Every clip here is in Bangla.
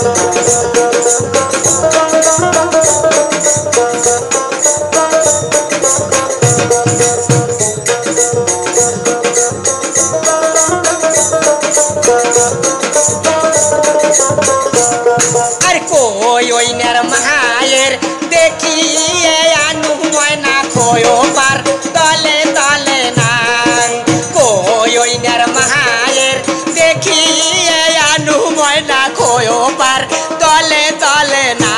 আর কই ওই নের মায়ের দেখিয়ে আনু ময়না খোয়ো পার তলে তলে না কই ওই নের মায়ের দেখিয়ে আনু ময়না খোয়ো পার তলে তলে না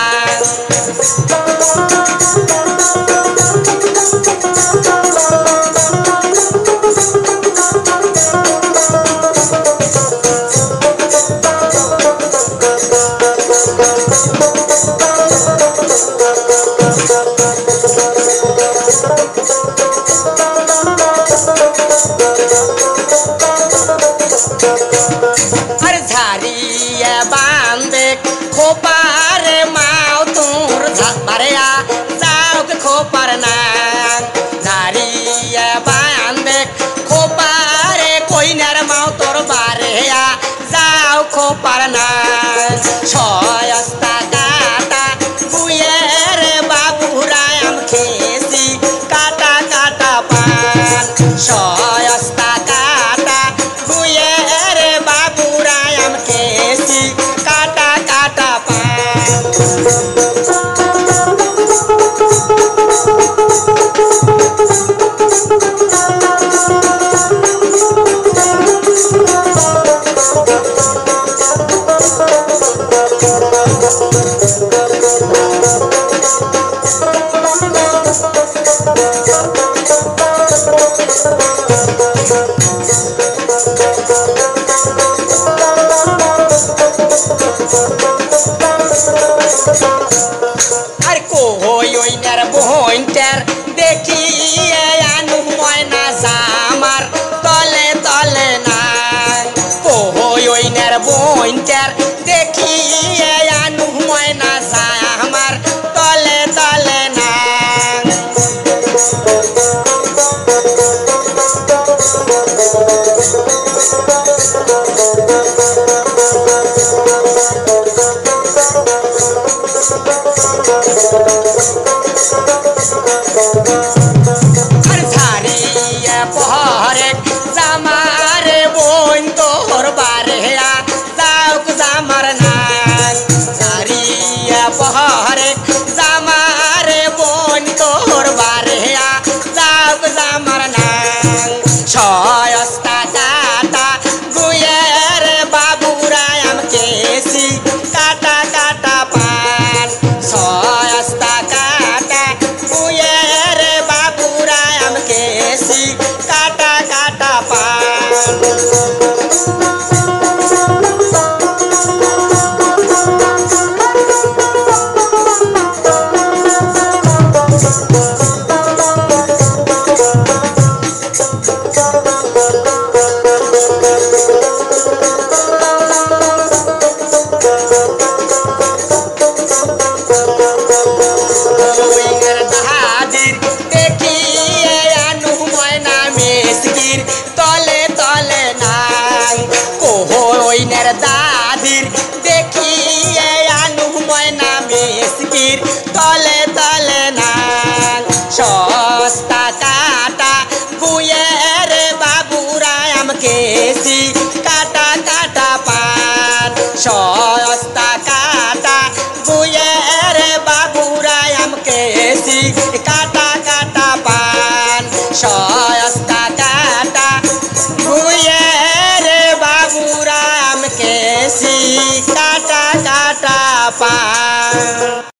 ঝাড়িয়ে বান্ধে খোপারে মাও তোর ঝাড়িয়া যাও খোপার না ঝাড়িয়ে বান্ধে খোপারে কইনার মাও তোর বারেয়া যাও খোপার না ছয়স্তা কাটা বুয়ের বাবুরাম খেয়েছি কাটা কাটা পান ছয়স্তা কাটা বুয়ের বাবুরাম খেয়েছি কাটা কাটা পান আর কই ওই নের বইনটার দেখিয়ে আনু ময়না জামার তলে তলে না কই ওই নের বইনটার দেখিয়ে আনু ময়না জামার তলে তলে না আর ঝাড়িয়ে পহরে জামারে বোন তোর বারেয়া যাওক জামার নাং ঝাড়িয়ে পহরে জামারে বোন তোর বারেয়া যাওক জামার নাং ছয়স্তা কাটা গুয়ের বাবুরাম কেসি কাটা কাটা পান ছয়স্তা কাটা গুয়ের বাবুরাম কেসি কাটা কাটা পান দেখিয়ে আনু ময়না মেসকির তলে তলে নাং কইনের দাদির দেখিয়ে আনু ময়না মেসকির তলে তলে নাং সস্তা কাটা গুয়ের বাবুরাম কেসি কাটা কাটা পান সস্তা কাটা গুয়ের বাবুরাম কেসি কাটা কাটা পান সস্তা কাটা গুয়ের বাবুরাম কেসি কাটা কাটা পান।